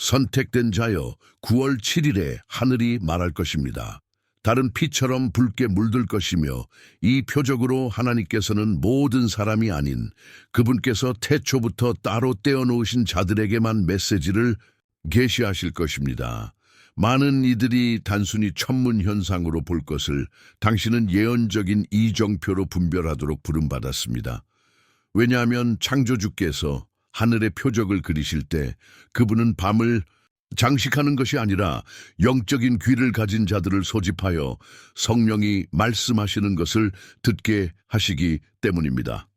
선택된 자여 9월 7일에 하늘이 말할 것입니다. 달은 피처럼 붉게 물들 것이며 이 표적으로 하나님께서는 모든 사람이 아닌 그분께서 태초부터 따로 떼어놓으신 자들에게만 메시지를 계시하실 것입니다. 많은 이들이 단순히 천문현상으로 볼 것을 당신은 예언적인 이정표로 분별하도록 부름받았습니다. 왜냐하면 창조주께서 하늘의 표적을 그리실 때 그분은 밤을 장식하는 것이 아니라 영적인 귀를 가진 자들을 소집하여 성령이 말씀하시는 것을 듣게 하시기 때문입니다.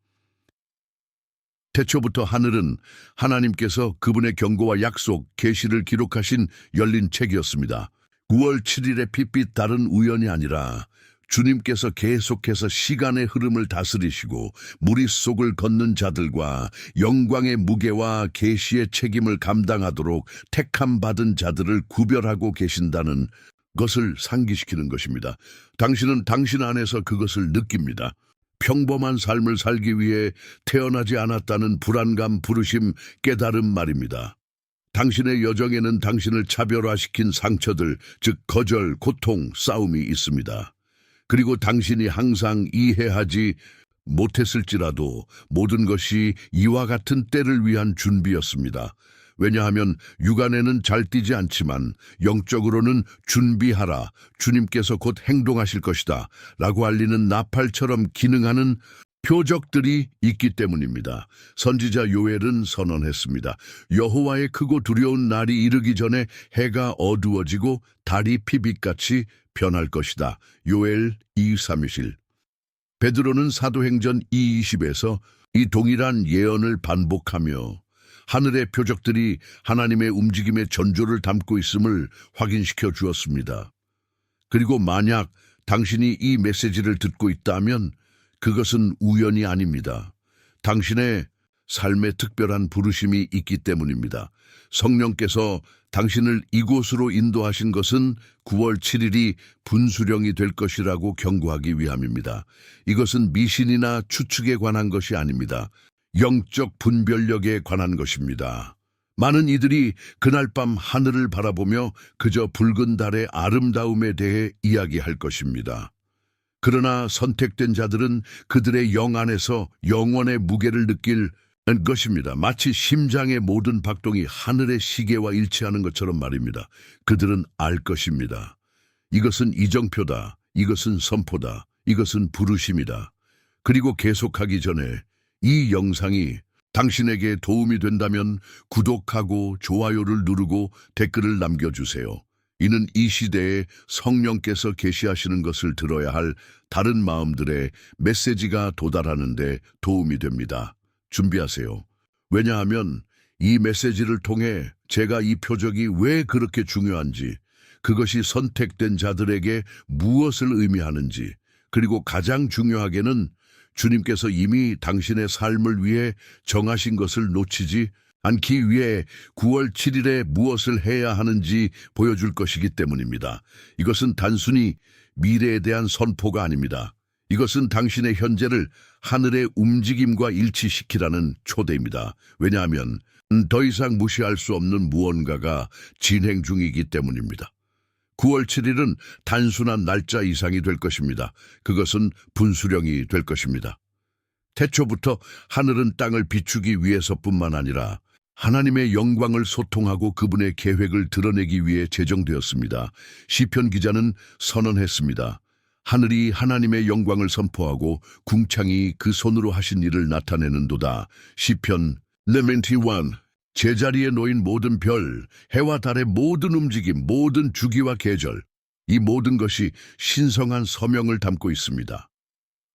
태초부터 하늘은 하나님께서 그분의 경고와 약속, 계시를 기록하신 열린 책이었습니다. 9월 7일의 핏빛 달은 우연이 아니라 주님께서 계속해서 시간의 흐름을 다스리시고 무리 속을 걷는 자들과 영광의 무게와 계시의 책임을 감당하도록 택함 받은 자들을 구별하고 계신다는 것을 상기시키는 것입니다. 당신은 당신 안에서 그것을 느낍니다. 평범한 삶을 살기 위해 태어나지 않았다는 불안감, 부르심, 깨달음 말입니다. 당신의 여정에는 당신을 차별화시킨 상처들, 즉 거절, 고통, 싸움이 있습니다. 그리고 당신이 항상 이해하지 못했을지라도 모든 것이 이와 같은 때를 위한 준비였습니다. 왜냐하면 육안에는 잘 뛰지 않지만 영적으로는 준비하라, 주님께서 곧 행동하실 것이다 라고 알리는 나팔처럼 기능하는 표적들이 있기 때문입니다. 선지자 요엘은 선언했습니다. 여호와의 크고 두려운 날이 이르기 전에 해가 어두워지고 달이 피빛같이 변할 것이다. 요엘 2:3일. 베드로는 사도행전 2:20에서 이 동일한 예언을 반복하며 하늘의 표적들이 하나님의 움직임의 전조를 담고 있음을 확인시켜 주었습니다. 그리고 만약 당신이 이 메시지를 듣고 있다면 그것은 우연이 아닙니다. 당신의 삶에 특별한 부르심이 있기 때문입니다. 성령께서 당신을 이곳으로 인도하신 것은 9월 7일이 분수령이 될 것이라고 경고하기 위함입니다. 이것은 미신이나 추측에 관한 것이 아닙니다. 영적 분별력에 관한 것입니다. 많은 이들이 그날 밤 하늘을 바라보며 그저 붉은 달의 아름다움에 대해 이야기할 것입니다. 그러나 선택된 자들은 그들의 영 안에서 영원의 무게를 느낄 것입니다. 마치 심장의 모든 박동이 하늘의 시계와 일치하는 것처럼 말입니다. 그들은 알 것입니다. 이것은 이정표다. 이것은 선포다. 이것은 부르심이다. 그리고 계속하기 전에 이 영상이 당신에게 도움이 된다면 구독하고 좋아요를 누르고 댓글을 남겨주세요. 이는 이 시대에 성령께서 계시하시는 것을 들어야 할 다른 마음들의 메시지가 도달하는 데 도움이 됩니다. 준비하세요. 왜냐하면 이 메시지를 통해 제가 이 표적이 왜 그렇게 중요한지, 그것이 선택된 자들에게 무엇을 의미하는지, 그리고 가장 중요하게는 주님께서 이미 당신의 삶을 위해 정하신 것을 놓치지 않기 위해 9월 7일에 무엇을 해야 하는지 보여줄 것이기 때문입니다. 이것은 단순히 미래에 대한 선포가 아닙니다. 이것은 당신의 현재를 하늘의 움직임과 일치시키라는 초대입니다. 왜냐하면 더 이상 무시할 수 없는 무언가가 진행 중이기 때문입니다. 9월 7일은 단순한 날짜 이상이 될 것입니다. 그것은 분수령이 될 것입니다. 태초부터 하늘은 땅을 비추기 위해서뿐만 아니라 하나님의 영광을 소통하고 그분의 계획을 드러내기 위해 제정되었습니다. 시편 기자는 선언했습니다. 하늘이 하나님의 영광을 선포하고 궁창이 그 손으로 하신 일을 나타내는도다. 시편 91. 제자리에 놓인 모든 별, 해와 달의 모든 움직임, 모든 주기와 계절, 이 모든 것이 신성한 서명을 담고 있습니다.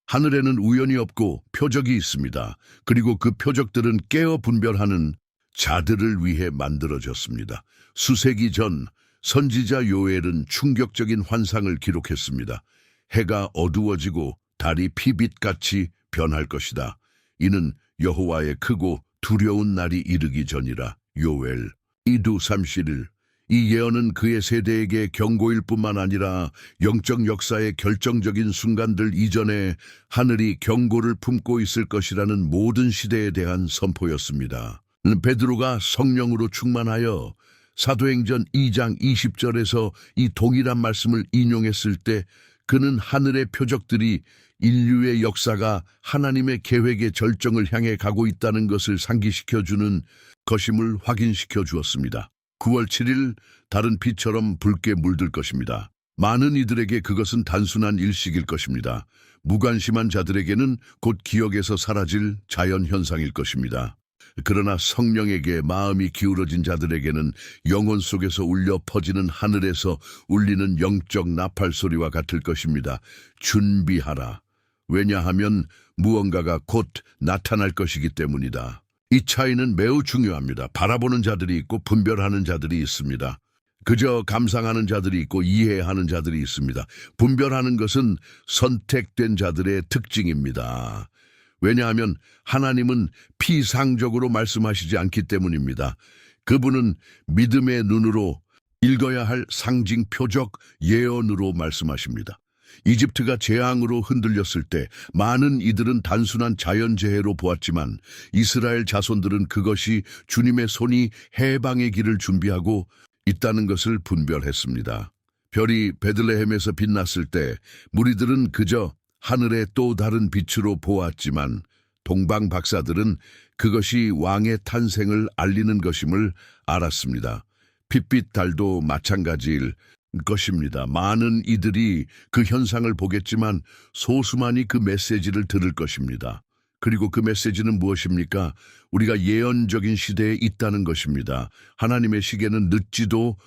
하늘에는 우연이 없고 표적이 있습니다. 그리고 그 표적들은 깨어 분별하는 자들을 위해 만들어졌습니다. 수세기 전 선지자 요엘은 충격적인 환상을 기록했습니다. 해가 어두워지고 달이 피빛같이 변할 것이다. 이는 여호와의 크고 두려운 날이 이르기 전이라. 요엘 2:31. 이 예언은 그의 세대에게 경고일 뿐만 아니라 영적 역사의 결정적인 순간들 이전에 하늘이 경고를 품고 있을 것이라는 모든 시대에 대한 선포였습니다. 베드로가 성령으로 충만하여 사도행전 2장 20절에서 이 동일한 말씀을 인용했을 때 그는 하늘의 표적들이 인류의 역사가 하나님의 계획의 절정을 향해 가고 있다는 것을 상기시켜주는 것임을 확인시켜 주었습니다. 9월 7일 다른 빛처럼 붉게 물들 것입니다. 많은 이들에게 그것은 단순한 일식일 것입니다. 무관심한 자들에게는 곧 기억에서 사라질 자연현상일 것입니다. 그러나 성령에게 마음이 기울어진 자들에게는 영혼 속에서 울려 퍼지는 하늘에서 울리는 영적 나팔 소리와 같을 것입니다. 준비하라. 왜냐하면 무언가가 곧 나타날 것이기 때문이다. 이 차이는 매우 중요합니다. 바라보는 자들이 있고 분별하는 자들이 있습니다. 그저 감상하는 자들이 있고 이해하는 자들이 있습니다. 분별하는 것은 선택된 자들의 특징입니다. 왜냐하면 하나님은 피상적으로 말씀하시지 않기 때문입니다. 그분은 믿음의 눈으로 읽어야 할 상징 표적 예언으로 말씀하십니다. 이집트가 재앙으로 흔들렸을 때 많은 이들은 단순한 자연재해로 보았지만 이스라엘 자손들은 그것이 주님의 손이 해방의 길을 준비하고 있다는 것을 분별했습니다. 별이 베들레헴에서 빛났을 때 무리들은 그저 하늘의 또 다른 빛으로 보았지만 동방 박사들은 그것이 왕의 탄생을 알리는 것임을 알았습니다. 핏빛 달도 마찬가지일 것입니다. 많은 이들이 그 현상을 보겠지만 소수만이 그 메시지를 들을 것입니다. 그리고 그 메시지는 무엇입니까? 우리가 예언적인 시대에 있다는 것입니다. 하나님의 시계는 늦지도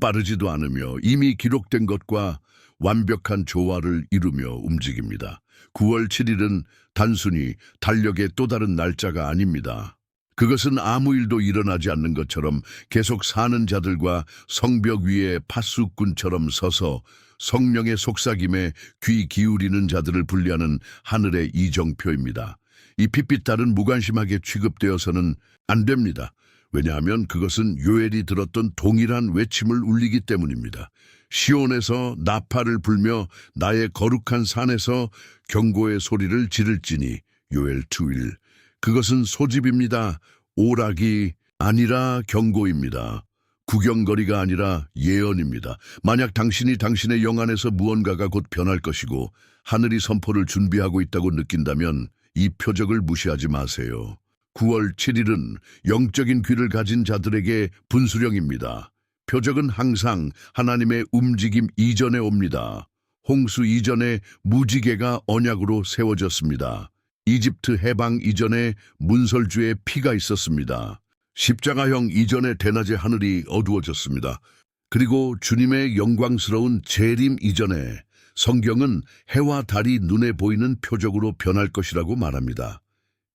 빠르지도 않으며 이미 기록된 것과 완벽한 조화를 이루며 움직입니다. 9월 7일은 단순히 달력의 또 다른 날짜가 아닙니다. 그것은 아무 일도 일어나지 않는 것처럼 계속 사는 자들과 성벽 위에 파수꾼처럼 서서 성령의 속삭임에 귀 기울이는 자들을 분리하는 하늘의 이정표입니다. 이 핏빛 달은 무관심하게 취급되어서는 안 됩니다. 왜냐하면 그것은 요엘이 들었던 동일한 외침을 울리기 때문입니다. 시온에서 나팔을 불며 나의 거룩한 산에서 경고의 소리를 지를지니 요엘 2일. 그것은 소집입니다. 오락이 아니라 경고입니다. 구경거리가 아니라 예언입니다. 만약 당신이 당신의 영 안에서 무언가가 곧 변할 것이고 하늘이 선포를 준비하고 있다고 느낀다면 이 표적을 무시하지 마세요. 9월 7일은 영적인 귀를 가진 자들에게 분수령입니다. 표적은 항상 하나님의 움직임 이전에 옵니다. 홍수 이전에 무지개가 언약으로 세워졌습니다. 이집트 해방 이전에 문설주의 피가 있었습니다. 십자가형 이전에 대낮에 하늘이 어두워졌습니다. 그리고 주님의 영광스러운 재림 이전에 성경은 해와 달이 눈에 보이는 표적으로 변할 것이라고 말합니다.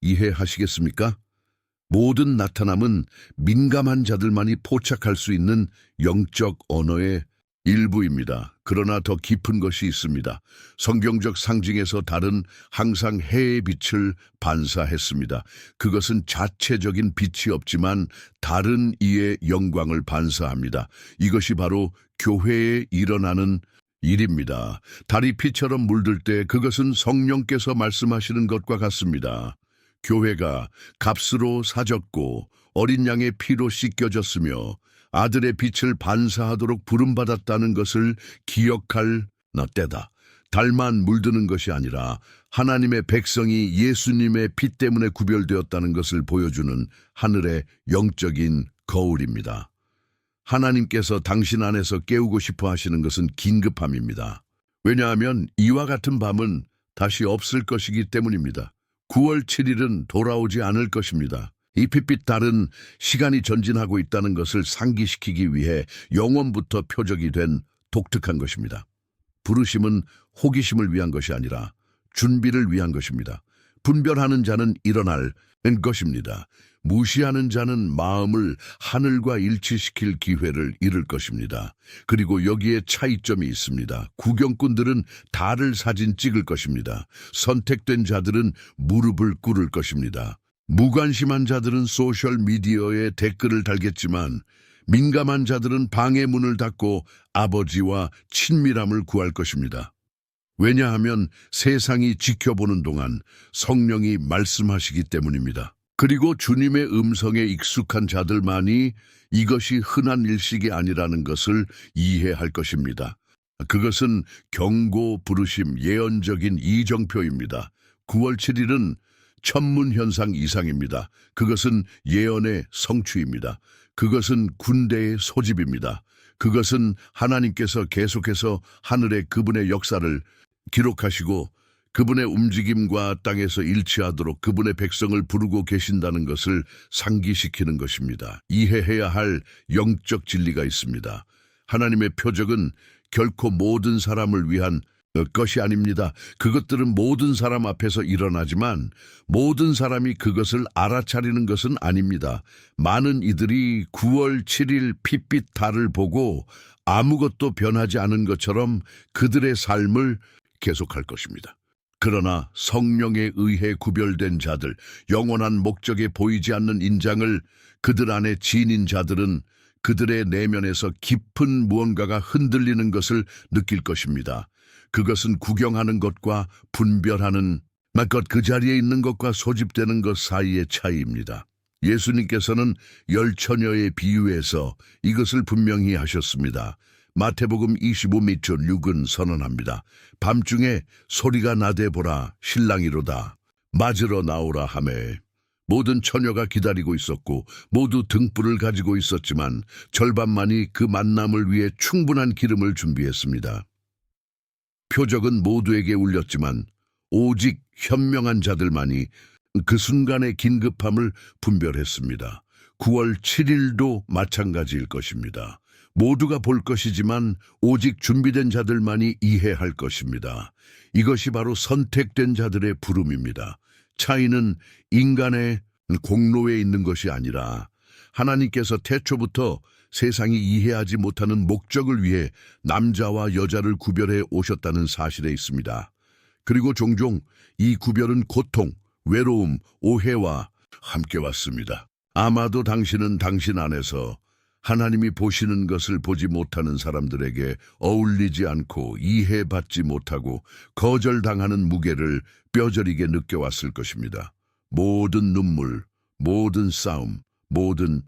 이해하시겠습니까? 모든 나타남은 민감한 자들만이 포착할 수 있는 영적 언어의 일부입니다. 그러나 더 깊은 것이 있습니다. 성경적 상징에서 달은 항상 해의 빛을 반사했습니다. 그것은 자체적인 빛이 없지만 다른 이의 영광을 반사합니다. 이것이 바로 교회에 일어나는 일입니다. 달이 피처럼 물들 때 그것은 성령께서 말씀하시는 것과 같습니다. 교회가 값으로 사졌고 어린 양의 피로 씻겨졌으며 아들의 빛을 반사하도록 부름받았다는 것을 기억할 때다. 달만 물드는 것이 아니라 하나님의 백성이 예수님의 피 때문에 구별되었다는 것을 보여주는 하늘의 영적인 거울입니다. 하나님께서 당신 안에서 깨우고 싶어 하시는 것은 긴급함입니다. 왜냐하면 이와 같은 밤은 다시 없을 것이기 때문입니다. 9월 7일은 돌아오지 않을 것입니다. 이 핏빛 달은 시간이 전진하고 있다는 것을 상기시키기 위해 영원부터 표적이 된 독특한 것입니다. 부르심은 호기심을 위한 것이 아니라 준비를 위한 것입니다. 분별하는 자는 일어날 것입니다. 무시하는 자는 마음을 하늘과 일치시킬 기회를 잃을 것입니다. 그리고 여기에 차이점이 있습니다. 구경꾼들은 달을 사진 찍을 것입니다. 선택된 자들은 무릎을 꿇을 것입니다. 무관심한 자들은 소셜미디어에 댓글을 달겠지만 민감한 자들은 방의 문을 닫고 아버지와 친밀함을 구할 것입니다. 왜냐하면 세상이 지켜보는 동안 성령이 말씀하시기 때문입니다. 그리고 주님의 음성에 익숙한 자들만이 이것이 흔한 일식이 아니라는 것을 이해할 것입니다. 그것은 경고, 부르심, 예언적인 이정표입니다. 9월 7일은 천문현상 이상입니다. 그것은 예언의 성취입니다. 그것은 군대의 소집입니다. 그것은 하나님께서 계속해서 하늘의 그분의 역사를 기록하시고 그분의 움직임과 땅에서 일치하도록 그분의 백성을 부르고 계신다는 것을 상기시키는 것입니다. 이해해야 할 영적 진리가 있습니다. 하나님의 표적은 결코 모든 사람을 위한 것이 아닙니다. 그것들은 모든 사람 앞에서 일어나지만 모든 사람이 그것을 알아차리는 것은 아닙니다. 많은 이들이 9월 7일 핏빛 달을 보고 아무것도 변하지 않은 것처럼 그들의 삶을 계속할 것입니다. 그러나 성령에 의해 구별된 자들, 영원한 목적에 보이지 않는 인장을 그들 안에 지닌 자들은 그들의 내면에서 깊은 무언가가 흔들리는 것을 느낄 것입니다. 그것은 구경하는 것과 분별하는 것, 그 자리에 있는 것과 소집되는 것 사이의 차이입니다. 예수님께서는 열 처녀의 비유에서 이것을 분명히 하셨습니다. 마태복음 25장 6은 선언합니다. 밤중에 소리가 나되 보라 신랑이로다 맞으러 나오라 하매 모든 처녀가 기다리고 있었고 모두 등불을 가지고 있었지만 절반만이 그 만남을 위해 충분한 기름을 준비했습니다. 표적은 모두에게 울렸지만 오직 현명한 자들만이 그 순간의 긴급함을 분별했습니다. 9월 7일도 마찬가지일 것입니다. 모두가 볼 것이지만 오직 준비된 자들만이 이해할 것입니다. 이것이 바로 선택된 자들의 부름입니다. 차이는 인간의 공로에 있는 것이 아니라 하나님께서 태초부터 세상이 이해하지 못하는 목적을 위해 남자와 여자를 구별해 오셨다는 사실에 있습니다. 그리고 종종 이 구별은 고통, 외로움, 오해와 함께 왔습니다. 아마도 당신은 당신 안에서 하나님이 보시는 것을 보지 못하는 사람들에게 어울리지 않고 이해받지 못하고 거절당하는 무게를 뼈저리게 느껴왔을 것입니다. 모든 눈물, 모든 싸움, 모든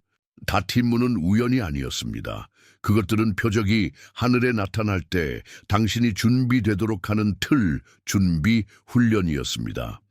다툼은 우연이 아니었습니다. 그것들은 표적이 하늘에 나타날 때 당신이 준비되도록 하는 틀, 준비, 훈련이었습니다.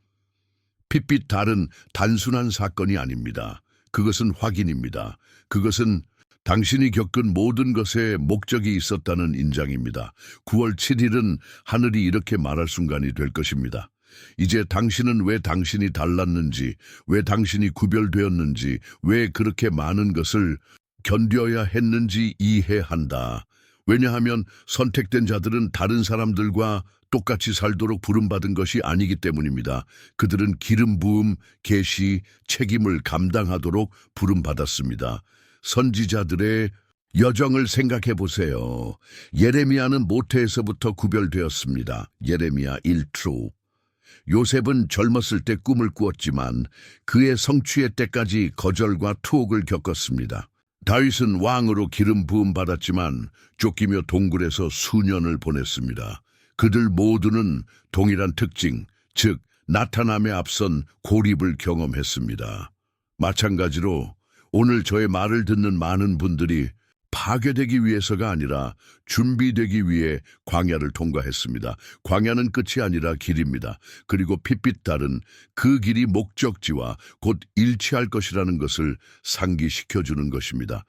핏빛 달은 단순한 사건이 아닙니다. 그것은 확인입니다. 그것은 당신이 겪은 모든 것에 목적이 있었다는 인장입니다. 9월 7일은 하늘이 이렇게 말할 순간이 될 것입니다. 이제 당신은 왜 당신이 달랐는지, 왜 당신이 구별되었는지, 왜 그렇게 많은 것을 견뎌야 했는지 이해한다. 왜냐하면 선택된 자들은 다른 사람들과 똑같이 살도록 부름받은 것이 아니기 때문입니다. 그들은 기름 부음, 계시, 책임을 감당하도록 부름받았습니다. 선지자들의 여정을 생각해 보세요. 예레미야는 모태에서부터 구별되었습니다. 예레미야 1조. 요셉은 젊었을 때 꿈을 꾸었지만 그의 성취의 때까지 거절과 투옥을 겪었습니다. 다윗은 왕으로 기름 부음 받았지만 쫓기며 동굴에서 수년을 보냈습니다. 그들 모두는 동일한 특징, 즉 나타남에 앞선 고립을 경험했습니다. 마찬가지로 오늘 저의 말을 듣는 많은 분들이 파괴되기 위해서가 아니라 준비되기 위해 광야를 통과했습니다. 광야는 끝이 아니라 길입니다. 그리고 핏빛 달은 그 길이 목적지와 곧 일치할 것이라는 것을 상기시켜주는 것입니다.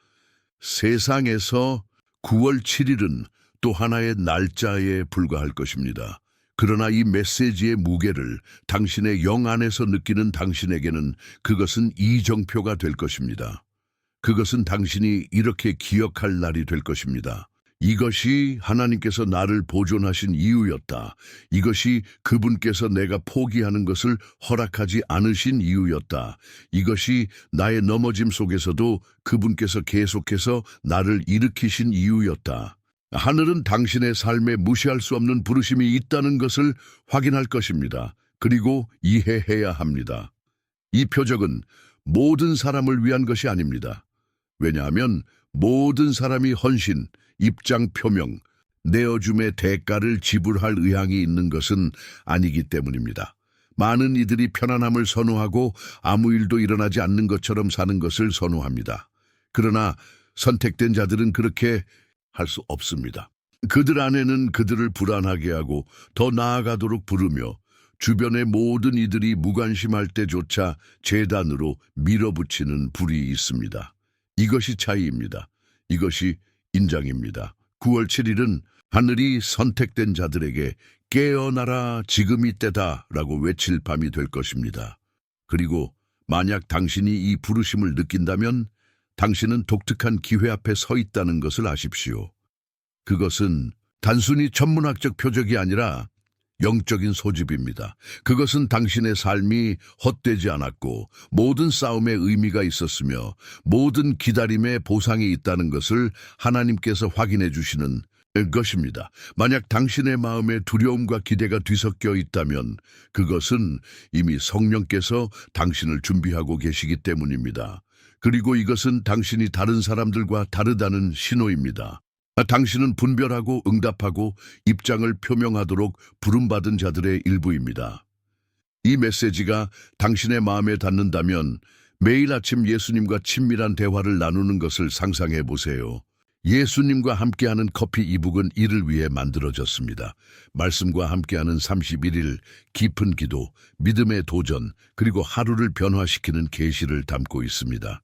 세상에서 9월 7일은 또 하나의 날짜에 불과할 것입니다. 그러나 이 메시지의 무게를 당신의 영 안에서 느끼는 당신에게는 그것은 이정표가 될 것입니다. 그것은 당신이 이렇게 기억할 날이 될 것입니다. 이것이 하나님께서 나를 보존하신 이유였다. 이것이 그분께서 내가 포기하는 것을 허락하지 않으신 이유였다. 이것이 나의 넘어짐 속에서도 그분께서 계속해서 나를 일으키신 이유였다. 하늘은 당신의 삶에 무시할 수 없는 부르심이 있다는 것을 확인할 것입니다. 그리고 이해해야 합니다. 이 표적은 모든 사람을 위한 것이 아닙니다. 왜냐하면 모든 사람이 헌신, 입장 표명, 내어줌의 대가를 지불할 의향이 있는 것은 아니기 때문입니다. 많은 이들이 편안함을 선호하고 아무 일도 일어나지 않는 것처럼 사는 것을 선호합니다. 그러나 선택된 자들은 그렇게 할 수 없습니다. 그들 안에는 그들을 불안하게 하고 더 나아가도록 부르며 주변의 모든 이들이 무관심할 때조차 재단으로 밀어붙이는 불이 있습니다. 이것이 차이입니다. 이것이 인장입니다. 9월 7일은 하늘이 선택된 자들에게 깨어나라 지금이 때다 라고 외칠 밤이 될 것입니다. 그리고 만약 당신이 이 부르심을 느낀다면 당신은 독특한 기회 앞에 서 있다는 것을 아십시오. 그것은 단순히 천문학적 표적이 아니라 영적인 소집입니다. 그것은 당신의 삶이 헛되지 않았고 모든 싸움에 의미가 있었으며 모든 기다림에 보상이 있다는 것을 하나님께서 확인해 주시는 것입니다. 만약 당신의 마음에 두려움과 기대가 뒤섞여 있다면 그것은 이미 성령께서 당신을 준비하고 계시기 때문입니다. 그리고 이것은 당신이 다른 사람들과 다르다는 신호입니다. 당신은 분별하고 응답하고 입장을 표명하도록 부름받은 자들의 일부입니다. 이 메시지가 당신의 마음에 닿는다면 매일 아침 예수님과 친밀한 대화를 나누는 것을 상상해 보세요. 예수님과 함께하는 커피 이북은 이를 위해 만들어졌습니다. 말씀과 함께하는 31일, 깊은 기도, 믿음의 도전, 그리고 하루를 변화시키는 계시를 담고 있습니다.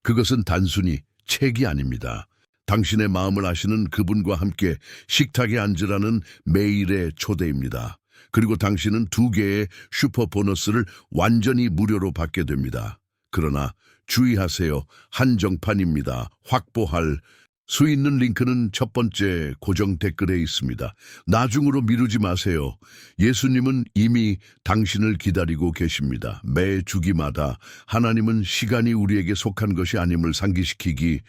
그것은 단순히 책이 아닙니다. 당신의 마음을 아시는 그분과 함께 식탁에 앉으라는 매일의 초대입니다. 그리고 당신은 2개의 슈퍼 보너스를 완전히 무료로 받게 됩니다. 그러나 주의하세요. 한정판입니다. 확보할 수 있는 링크는 첫 번째 고정 댓글에 있습니다. 나중으로 미루지 마세요. 예수님은 이미 당신을 기다리고 계십니다. 매 주기마다 하나님은 시간이 우리에게 속한 것이 아님을 상기시키기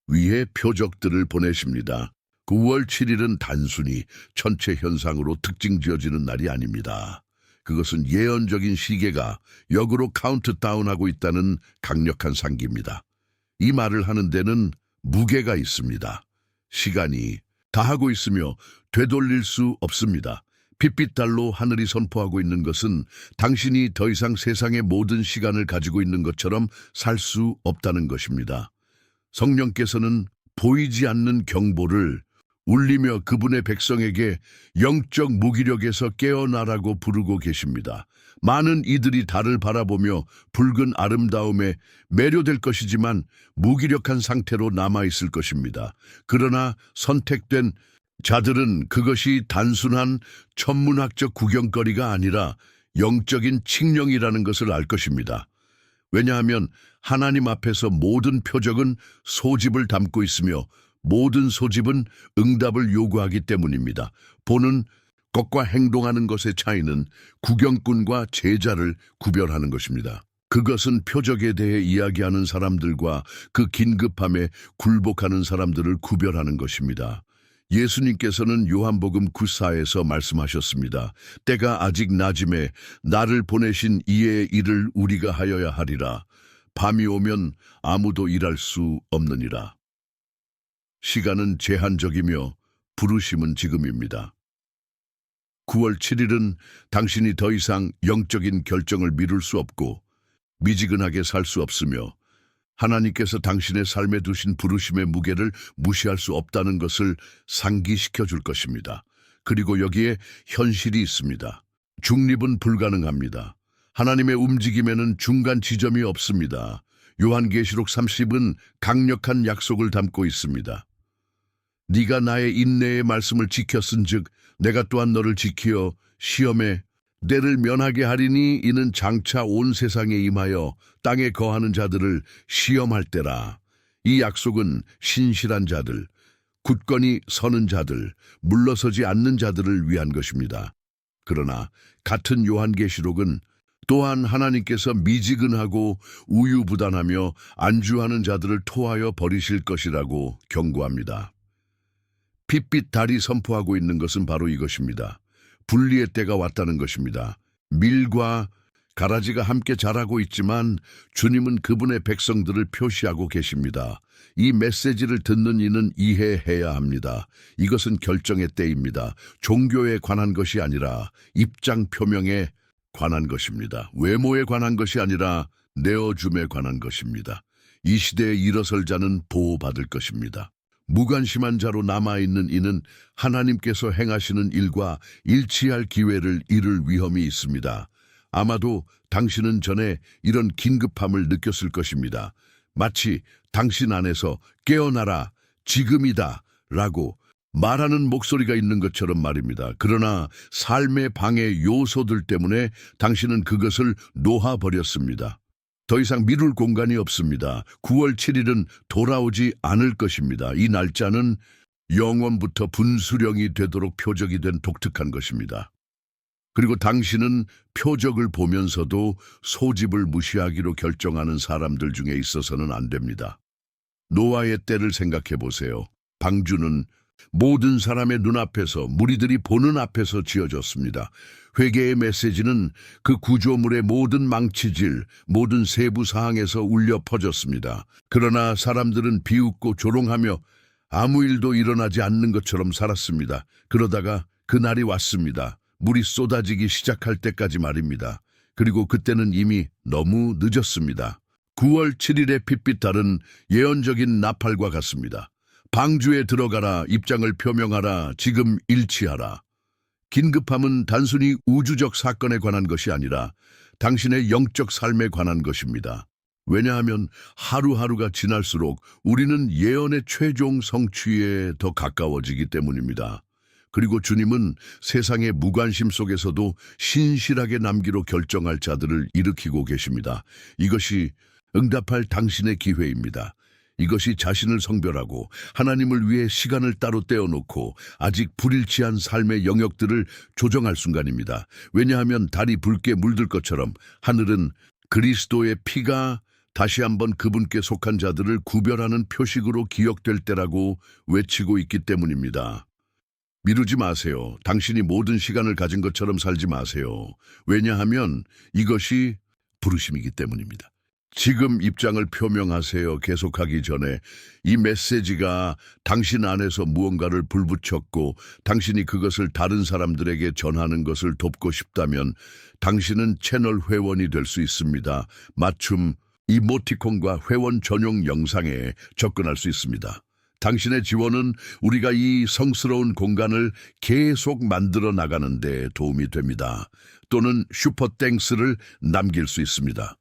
위해 표적들을 보내십니다. 9월 7일은 단순히 천체 현상으로 특징 지어지는 날이 아닙니다. 그것은 예언적인 시계가 역으로 카운트다운하고 있다는 강력한 상기입니다. 이 말을 하는 데는 무게가 있습니다. 시간이 다하고 있으며 되돌릴 수 없습니다. 핏빛 달로 하늘이 선포하고 있는 것은 당신이 더 이상 세상의 모든 시간을 가지고 있는 것처럼 살 수 없다는 것입니다. 성령께서는 보이지 않는 경보를 울리며 그분의 백성에게 영적 무기력에서 깨어나라고 부르고 계십니다. 많은 이들이 달을 바라보며 붉은 아름다움에 매료될 것이지만 무기력한 상태로 남아있을 것입니다. 그러나 선택된 자들은 그것이 단순한 천문학적 구경거리가 아니라 영적인 칙령이라는 것을 알 것입니다. 왜냐하면 하나님 앞에서 모든 표적은 소집을 담고 있으며 모든 소집은 응답을 요구하기 때문입니다. 보는 것과 행동하는 것의 차이는 구경꾼과 제자를 구별하는 것입니다. 그것은 표적에 대해 이야기하는 사람들과 그 긴급함에 굴복하는 사람들을 구별하는 것입니다. 예수님께서는 요한복음 9:4에서 말씀하셨습니다. 때가 아직 낮음에 나를 보내신 이의 일을 우리가 하여야 하리라. 밤이 오면 아무도 일할 수 없느니라. 시간은 제한적이며 부르심은 지금입니다. 9월 7일은 당신이 더 이상 영적인 결정을 미룰 수 없고 미지근하게 살 수 없으며 하나님께서 당신의 삶에 두신 부르심의 무게를 무시할 수 없다는 것을 상기시켜 줄 것입니다. 그리고 여기에 현실이 있습니다. 중립은 불가능합니다. 하나님의 움직임에는 중간 지점이 없습니다. 요한계시록 30은 강력한 약속을 담고 있습니다. 네가 나의 인내의 말씀을 지켰은즉 내가 또한 너를 지키어 시험에 때를 면하게 하리니 이는 장차 온 세상에 임하여 땅에 거하는 자들을 시험할 때라. 이 약속은 신실한 자들, 굳건히 서는 자들, 물러서지 않는 자들을 위한 것입니다. 그러나 같은 요한계시록은 또한 하나님께서 미지근하고 우유부단하며 안주하는 자들을 토하여 버리실 것이라고 경고합니다. 핏빛 달이 선포하고 있는 것은 바로 이것입니다. 분리의 때가 왔다는 것입니다. 밀과 가라지가 함께 자라고 있지만 주님은 그분의 백성들을 표시하고 계십니다. 이 메시지를 듣는 이는 이해해야 합니다. 이것은 결정의 때입니다. 종교에 관한 것이 아니라 입장 표명의 관한 것입니다. 외모에 관한 것이 아니라 내어줌에 관한 것입니다. 이 시대에 일어설 자는 보호받을 것입니다. 무관심한 자로 남아있는 이는 하나님께서 행하시는 일과 일치할 기회를 잃을 위험이 있습니다. 아마도 당신은 전에 이런 긴급함을 느꼈을 것입니다. 마치 당신 안에서 깨어나라, 지금이다 라고 말하는 목소리가 있는 것처럼 말입니다. 그러나 삶의 방해 요소들 때문에 당신은 그것을 놓아버렸습니다. 더 이상 미룰 공간이 없습니다. 9월 7일은 돌아오지 않을 것입니다. 이 날짜는 영원부터 분수령이 되도록 표적이 된 독특한 것입니다. 그리고 당신은 표적을 보면서도 소집을 무시하기로 결정하는 사람들 중에 있어서는 안 됩니다. 노아의 때를 생각해 보세요. 방주는 모든 사람의 눈앞에서, 무리들이 보는 앞에서 지어졌습니다. 회개의 메시지는 그 구조물의 모든 망치질, 모든 세부 사항에서 울려 퍼졌습니다. 그러나 사람들은 비웃고 조롱하며 아무 일도 일어나지 않는 것처럼 살았습니다. 그러다가 그날이 왔습니다. 물이 쏟아지기 시작할 때까지 말입니다. 그리고 그때는 이미 너무 늦었습니다. 9월 7일의 핏빛 달은 예언적인 나팔과 같습니다. 방주에 들어가라, 입장을 표명하라, 지금 일치하라. 긴급함은 단순히 우주적 사건에 관한 것이 아니라 당신의 영적 삶에 관한 것입니다. 왜냐하면 하루하루가 지날수록 우리는 예언의 최종 성취에 더 가까워지기 때문입니다. 그리고 주님은 세상의 무관심 속에서도 신실하게 남기로 결정할 자들을 일으키고 계십니다. 이것이 응답할 당신의 기회입니다. 이것이 자신을 성별하고 하나님을 위해 시간을 따로 떼어놓고 아직 불일치한 삶의 영역들을 조정할 순간입니다. 왜냐하면 달이 붉게 물들 것처럼 하늘은 그리스도의 피가 다시 한번 그분께 속한 자들을 구별하는 표식으로 기억될 때라고 외치고 있기 때문입니다. 미루지 마세요. 당신이 모든 시간을 가진 것처럼 살지 마세요. 왜냐하면 이것이 부르심이기 때문입니다. 지금 입장을 표명하세요. 계속하기 전에 이 메시지가 당신 안에서 무언가를 불붙였고 당신이 그것을 다른 사람들에게 전하는 것을 돕고 싶다면 당신은 채널 회원이 될 수 있습니다. 맞춤 이모티콘과 회원 전용 영상에 접근할 수 있습니다. 당신의 지원은 우리가 이 성스러운 공간을 계속 만들어 나가는 데 도움이 됩니다. 또는 슈퍼땡스를 남길 수 있습니다.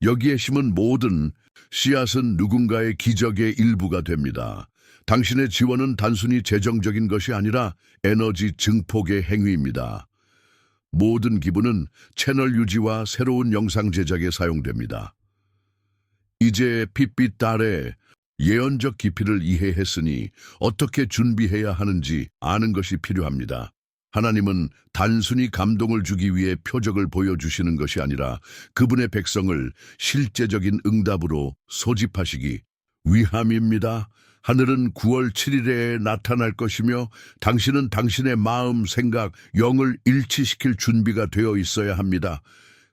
여기에 심은 모든 씨앗은 누군가의 기적의 일부가 됩니다. 당신의 지원은 단순히 재정적인 것이 아니라 에너지 증폭의 행위입니다. 모든 기부는 채널 유지와 새로운 영상 제작에 사용됩니다. 이제 핏빛 달의 예언적 깊이를 이해했으니 어떻게 준비해야 하는지 아는 것이 필요합니다. 하나님은 단순히 감동을 주기 위해 표적을 보여주시는 것이 아니라 그분의 백성을 실제적인 응답으로 소집하시기 위함입니다. 하늘은 9월 7일에 나타날 것이며 당신은 당신의 마음, 생각, 영을 일치시킬 준비가 되어 있어야 합니다.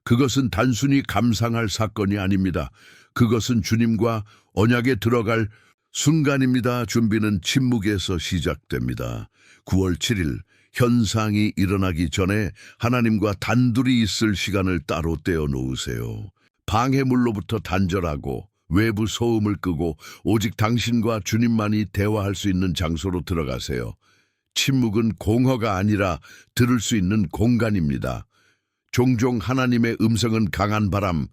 그것은 단순히 감상할 사건이 아닙니다. 그것은 주님과 언약에 들어갈 순간입니다. 준비는 침묵에서 시작됩니다. 9월 7일 현상이 일어나기 전에 하나님과 단둘이 있을 시간을 따로 떼어 놓으세요. 방해물로부터 단절하고 외부 소음을 끄고 오직 당신과 주님만이 대화할 수 있는 장소로 들어가세요. 침묵은 공허가 아니라 들을 수 있는 공간입니다. 종종 하나님의 음성은 강한 바람,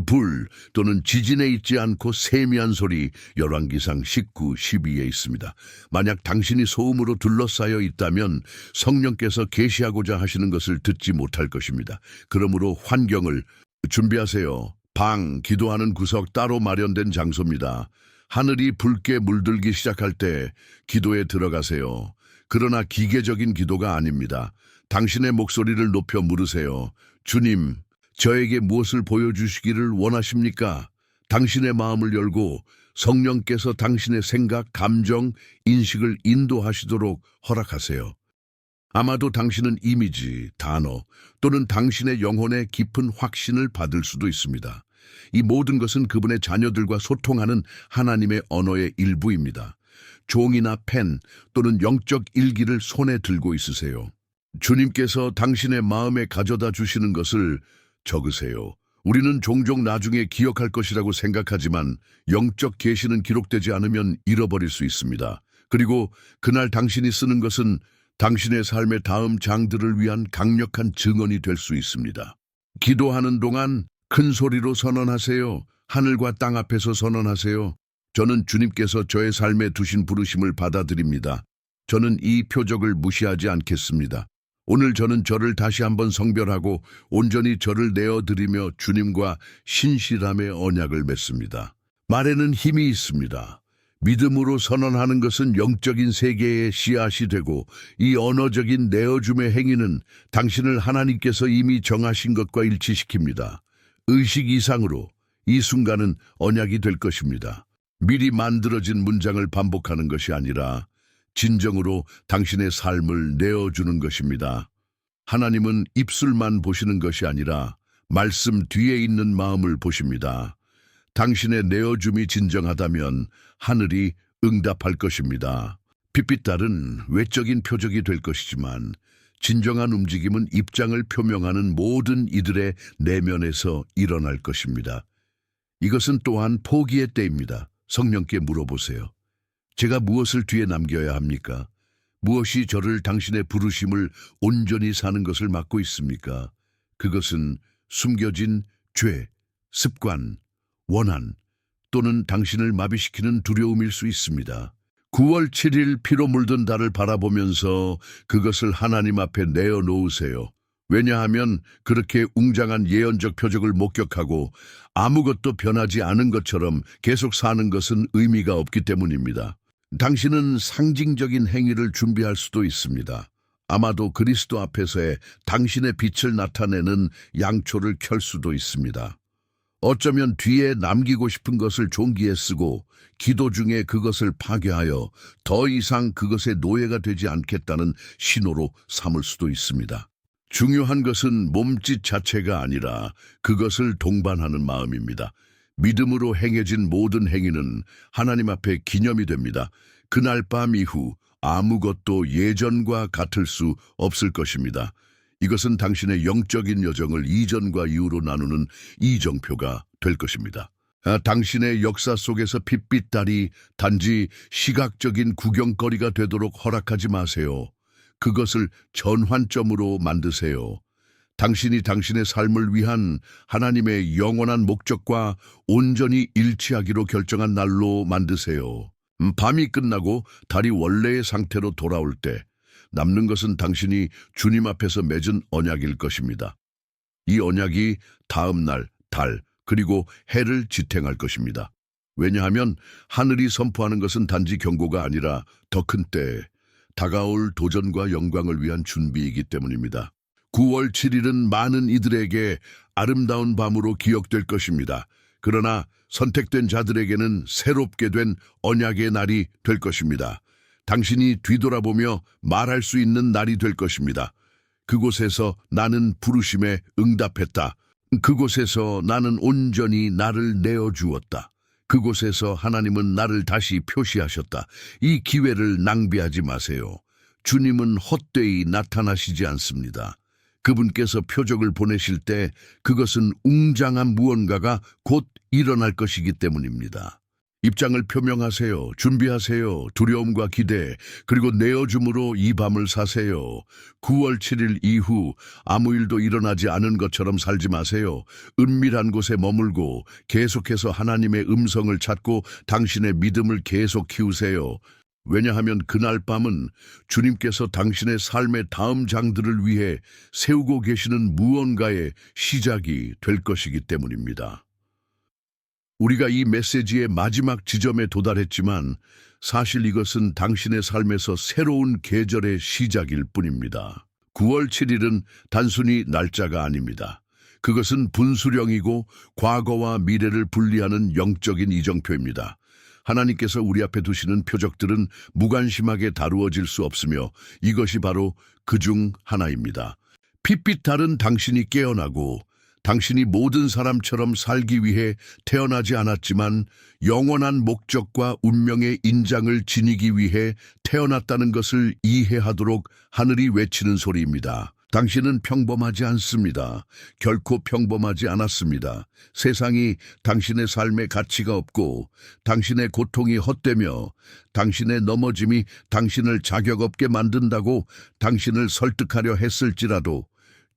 불 또는 지진에 있지 않고 세미한 소리, 열왕기상 19, 12에 있습니다. 만약 당신이 소음으로 둘러싸여 있다면 성령께서 계시하고자 하시는 것을 듣지 못할 것입니다. 그러므로 환경을 준비하세요. 방, 기도하는 구석 따로 마련된 장소입니다. 하늘이 붉게 물들기 시작할 때 기도에 들어가세요. 그러나 기계적인 기도가 아닙니다. 당신의 목소리를 높여 물으세요. 주님, 저에게 무엇을 보여주시기를 원하십니까? 당신의 마음을 열고 성령께서 당신의 생각, 감정, 인식을 인도하시도록 허락하세요. 아마도 당신은 이미지, 단어 또는 당신의 영혼의 깊은 확신을 받을 수도 있습니다. 이 모든 것은 그분의 자녀들과 소통하는 하나님의 언어의 일부입니다. 종이나 펜 또는 영적 일기를 손에 들고 있으세요. 주님께서 당신의 마음에 가져다 주시는 것을 적으세요. 우리는 종종 나중에 기억할 것이라고 생각하지만 영적 계시는 기록되지 않으면 잃어버릴 수 있습니다. 그리고 그날 당신이 쓰는 것은 당신의 삶의 다음 장들을 위한 강력한 증언이 될 수 있습니다. 기도하는 동안 큰 소리로 선언하세요. 하늘과 땅 앞에서 선언하세요. 저는 주님께서 저의 삶에 두신 부르심을 받아들입니다. 저는 이 표적을 무시하지 않겠습니다. 오늘 저는 저를 다시 한번 성별하고 온전히 저를 내어드리며 주님과 신실함의 언약을 맺습니다. 말에는 힘이 있습니다. 믿음으로 선언하는 것은 영적인 세계의 씨앗이 되고 이 언어적인 내어줌의 행위는 당신을 하나님께서 이미 정하신 것과 일치시킵니다. 의식 이상으로 이 순간은 언약이 될 것입니다. 미리 만들어진 문장을 반복하는 것이 아니라 진정으로 당신의 삶을 내어주는 것입니다. 하나님은 입술만 보시는 것이 아니라 말씀 뒤에 있는 마음을 보십니다. 당신의 내어줌이 진정하다면 하늘이 응답할 것입니다. 핏빛달은 외적인 표적이 될 것이지만 진정한 움직임은 입장을 표명하는 모든 이들의 내면에서 일어날 것입니다. 이것은 또한 포기의 때입니다. 성령께 물어보세요. 제가 무엇을 뒤에 남겨야 합니까? 무엇이 저를 당신의 부르심을 온전히 사는 것을 막고 있습니까? 그것은 숨겨진 죄, 습관, 원한 또는 당신을 마비시키는 두려움일 수 있습니다. 9월 7일 피로 물든 달을 바라보면서 그것을 하나님 앞에 내어놓으세요. 왜냐하면 그렇게 웅장한 예언적 표적을 목격하고 아무것도 변하지 않은 것처럼 계속 사는 것은 의미가 없기 때문입니다. 당신은 상징적인 행위를 준비할 수도 있습니다. 아마도 그리스도 앞에서의 당신의 빛을 나타내는 양초를 켤 수도 있습니다. 어쩌면 뒤에 남기고 싶은 것을 종기에 쓰고 기도 중에 그것을 파괴하여 더 이상 그것의 노예가 되지 않겠다는 신호로 삼을 수도 있습니다. 중요한 것은 몸짓 자체가 아니라 그것을 동반하는 마음입니다. 믿음으로 행해진 모든 행위는 하나님 앞에 기념이 됩니다. 그날 밤 이후 아무것도 예전과 같을 수 없을 것입니다. 이것은 당신의 영적인 여정을 이전과 이후로 나누는 이정표가 될 것입니다. 당신의 역사 속에서 핏빛 달이 단지 시각적인 구경거리가 되도록 허락하지 마세요. 그것을 전환점으로 만드세요. 당신이 당신의 삶을 위한 하나님의 영원한 목적과 온전히 일치하기로 결정한 날로 만드세요. 밤이 끝나고 달이 원래의 상태로 돌아올 때 남는 것은 당신이 주님 앞에서 맺은 언약일 것입니다. 이 언약이 다음 날 달 그리고 해를 지탱할 것입니다. 왜냐하면 하늘이 선포하는 것은 단지 경고가 아니라 더 큰 때, 다가올 도전과 영광을 위한 준비이기 때문입니다. 9월 7일은 많은 이들에게 아름다운 밤으로 기억될 것입니다. 그러나 선택된 자들에게는 새롭게 된 언약의 날이 될 것입니다. 당신이 뒤돌아보며 말할 수 있는 날이 될 것입니다. 그곳에서 나는 부르심에 응답했다. 그곳에서 나는 온전히 나를 내어주었다. 그곳에서 하나님은 나를 다시 표시하셨다. 이 기회를 낭비하지 마세요. 주님은 헛되이 나타나시지 않습니다. 그분께서 표적을 보내실 때 그것은 웅장한 무언가가 곧 일어날 것이기 때문입니다. 입장을 표명하세요. 준비하세요. 두려움과 기대, 그리고 내어줌으로 이 밤을 사세요. 9월 7일 이후 아무 일도 일어나지 않은 것처럼 살지 마세요. 은밀한 곳에 머물고 계속해서 하나님의 음성을 찾고 당신의 믿음을 계속 키우세요. 왜냐하면 그날 밤은 주님께서 당신의 삶의 다음 장들을 위해 세우고 계시는 무언가의 시작이 될 것이기 때문입니다. 우리가 이 메시지의 마지막 지점에 도달했지만 사실 이것은 당신의 삶에서 새로운 계절의 시작일 뿐입니다. 9월 7일은 단순히 날짜가 아닙니다. 그것은 분수령이고 과거와 미래를 분리하는 영적인 이정표입니다. 하나님께서 우리 앞에 두시는 표적들은 무관심하게 다루어질 수 없으며 이것이 바로 그중 하나입니다. 핏빛 달은 당신이 깨어나고 당신이 모든 사람처럼 살기 위해 태어나지 않았지만 영원한 목적과 운명의 인장을 지니기 위해 태어났다는 것을 이해하도록 하늘이 외치는 소리입니다. 당신은 평범하지 않습니다. 결코 평범하지 않았습니다. 세상이 당신의 삶에 가치가 없고 당신의 고통이 헛되며 당신의 넘어짐이 당신을 자격 없게 만든다고 당신을 설득하려 했을지라도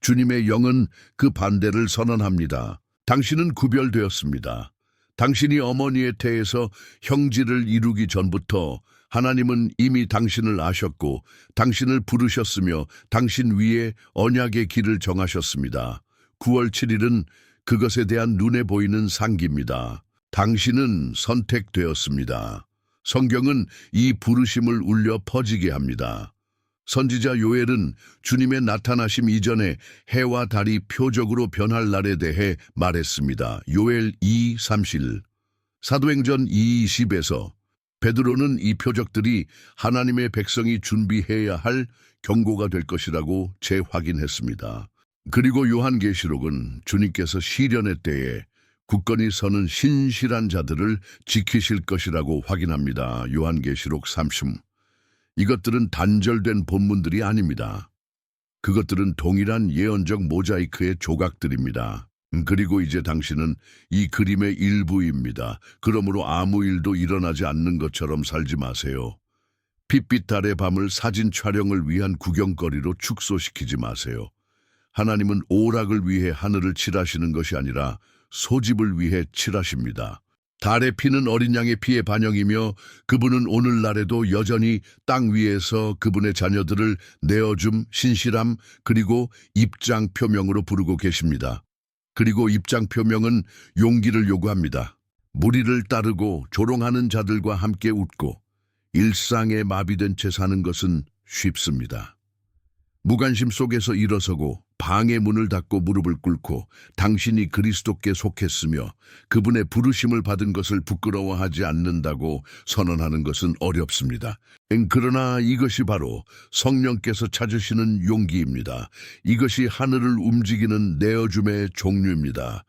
주님의 영은 그 반대를 선언합니다. 당신은 구별되었습니다. 당신이 어머니의 태에서 형질을 이루기 전부터 하나님은 이미 당신을 아셨고 당신을 부르셨으며 당신 위에 언약의 길을 정하셨습니다. 9월 7일은 그것에 대한 눈에 보이는 상기입니다. 당신은 선택되었습니다. 성경은 이 부르심을 울려 퍼지게 합니다. 선지자 요엘은 주님의 나타나심 이전에 해와 달이 표적으로 변할 날에 대해 말했습니다. 요엘 2:31, 사도행전 2:20에서 베드로는 이 표적들이 하나님의 백성이 준비해야 할 경고가 될 것이라고 재확인했습니다. 그리고 요한계시록은 주님께서 시련의 때에 굳건히 서는 신실한 자들을 지키실 것이라고 확인합니다. 요한계시록 30. 이것들은 단절된 본문들이 아닙니다. 그것들은 동일한 예언적 모자이크의 조각들입니다. 그리고 이제 당신은 이 그림의 일부입니다. 그러므로 아무 일도 일어나지 않는 것처럼 살지 마세요. 핏빛 달의 밤을 사진 촬영을 위한 구경거리로 축소시키지 마세요. 하나님은 오락을 위해 하늘을 칠하시는 것이 아니라 소집을 위해 칠하십니다. 달의 피는 어린 양의 피의 반영이며 그분은 오늘날에도 여전히 땅 위에서 그분의 자녀들을 내어줌, 신실함, 그리고 입장 표명으로 부르고 계십니다. 그리고 입장 표명은 용기를 요구합니다. 무리를 따르고 조롱하는 자들과 함께 웃고 일상에 마비된 채 사는 것은 쉽습니다. 무관심 속에서 일어서고 방의 문을 닫고 무릎을 꿇고 당신이 그리스도께 속했으며 그분의 부르심을 받은 것을 부끄러워하지 않는다고 선언하는 것은 어렵습니다. 그러나 이것이 바로 성령께서 찾으시는 용기입니다. 이것이 하늘을 움직이는 내어줌의 종류입니다.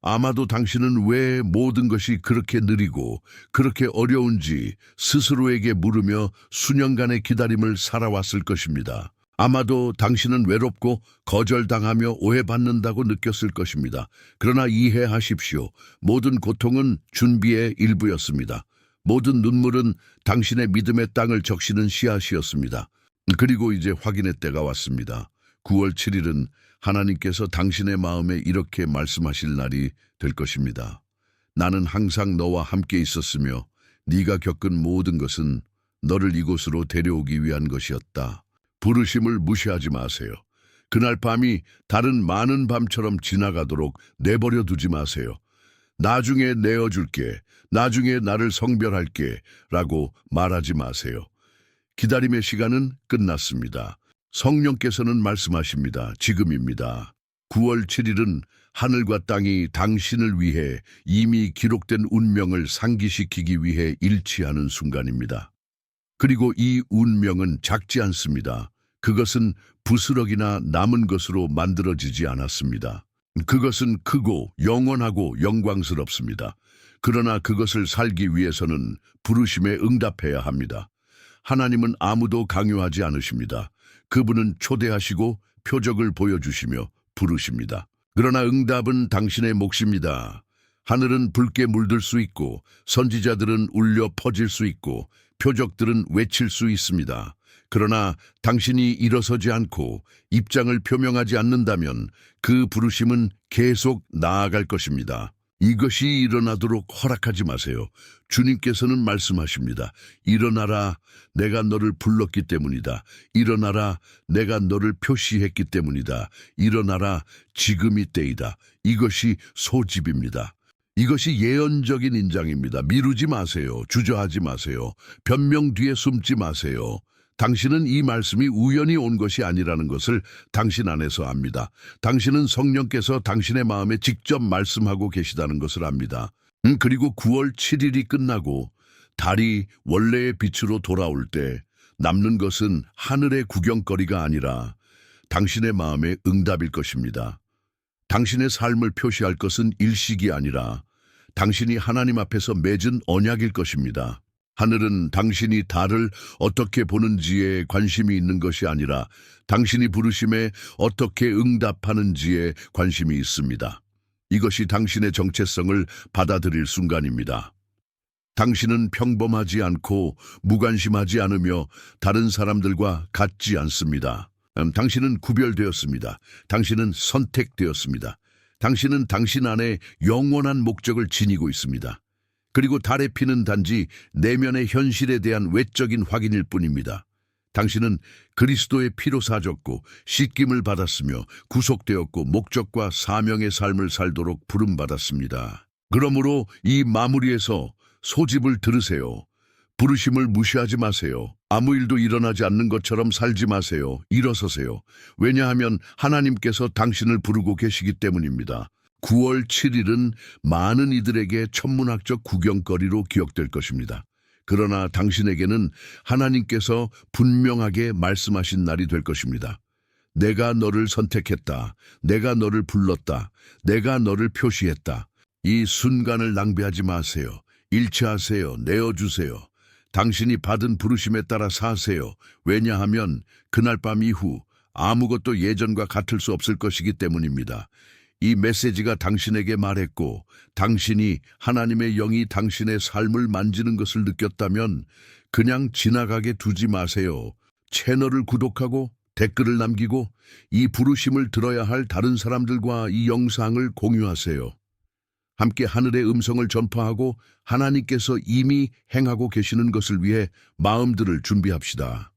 아마도 당신은 왜 모든 것이 그렇게 느리고 그렇게 어려운지 스스로에게 물으며 수년간의 기다림을 살아왔을 것입니다. 아마도 당신은 외롭고 거절당하며 오해받는다고 느꼈을 것입니다. 그러나 이해하십시오. 모든 고통은 준비의 일부였습니다. 모든 눈물은 당신의 믿음의 땅을 적시는 씨앗이었습니다. 그리고 이제 확인의 때가 왔습니다. 9월 7일은 하나님께서 당신의 마음에 이렇게 말씀하실 날이 될 것입니다. 나는 항상 너와 함께 있었으며 네가 겪은 모든 것은 너를 이곳으로 데려오기 위한 것이었다. 부르심을 무시하지 마세요. 그날 밤이 다른 많은 밤처럼 지나가도록 내버려 두지 마세요. 나중에 내어줄게, 나중에 나를 성별할게 라고 말하지 마세요. 기다림의 시간은 끝났습니다. 성령께서는 말씀하십니다. 지금입니다. 9월 7일은 하늘과 땅이 당신을 위해 이미 기록된 운명을 상기시키기 위해 일치하는 순간입니다. 그리고 이 운명은 작지 않습니다. 그것은 부스럭이나 남은 것으로 만들어지지 않았습니다. 그것은 크고 영원하고 영광스럽습니다. 그러나 그것을 살기 위해서는 부르심에 응답해야 합니다. 하나님은 아무도 강요하지 않으십니다. 그분은 초대하시고 표적을 보여주시며 부르십니다. 그러나 응답은 당신의 몫입니다. 하늘은 붉게 물들 수 있고 선지자들은 울려 퍼질 수 있고 표적들은 외칠 수 있습니다. 그러나 당신이 일어서지 않고 입장을 표명하지 않는다면 그 부르심은 계속 나아갈 것입니다. 이것이 일어나도록 허락하지 마세요. 주님께서는 말씀하십니다. 일어나라, 내가 너를 불렀기 때문이다. 일어나라, 내가 너를 표시했기 때문이다. 일어나라, 지금이 때이다. 이것이 소집입니다. 이것이 예언적인 인장입니다. 미루지 마세요. 주저하지 마세요. 변명 뒤에 숨지 마세요. 당신은 이 말씀이 우연히 온 것이 아니라는 것을 당신 안에서 압니다. 당신은 성령께서 당신의 마음에 직접 말씀하고 계시다는 것을 압니다. 그리고 9월 7일이 끝나고 달이 원래의 빛으로 돌아올 때 남는 것은 하늘의 구경거리가 아니라 당신의 마음의 응답일 것입니다. 당신의 삶을 표시할 것은 일식이 아니라 당신이 하나님 앞에서 맺은 언약일 것입니다. 하늘은 당신이 달을 어떻게 보는지에 관심이 있는 것이 아니라 당신이 부르심에 어떻게 응답하는지에 관심이 있습니다. 이것이 당신의 정체성을 받아들일 순간입니다. 당신은 평범하지 않고 무관심하지 않으며 다른 사람들과 같지 않습니다. 당신은 구별되었습니다. 당신은 선택되었습니다. 당신은 당신 안에 영원한 목적을 지니고 있습니다. 그리고 달의 피는 단지 내면의 현실에 대한 외적인 확인일 뿐입니다. 당신은 그리스도의 피로 사졌고 씻김을 받았으며 구속되었고 목적과 사명의 삶을 살도록 부름받았습니다. 그러므로 이 마무리에서 소집을 들으세요. 부르심을 무시하지 마세요. 아무 일도 일어나지 않는 것처럼 살지 마세요. 일어서세요. 왜냐하면 하나님께서 당신을 부르고 계시기 때문입니다. 9월 7일은 많은 이들에게 천문학적 구경거리로 기억될 것입니다. 그러나 당신에게는 하나님께서 분명하게 말씀하신 날이 될 것입니다. 내가 너를 선택했다. 내가 너를 불렀다. 내가 너를 표시했다. 이 순간을 낭비하지 마세요. 일치하세요. 내어주세요. 당신이 받은 부르심에 따라 사세요. 왜냐하면 그날 밤 이후 아무것도 예전과 같을 수 없을 것이기 때문입니다. 이 메시지가 당신에게 말했고 당신이 하나님의 영이 당신의 삶을 만지는 것을 느꼈다면 그냥 지나가게 두지 마세요. 채널을 구독하고 댓글을 남기고 이 부르심을 들어야 할 다른 사람들과 이 영상을 공유하세요. 함께 하늘의 음성을 전파하고 하나님께서 이미 행하고 계시는 것을 위해 마음들을 준비합시다.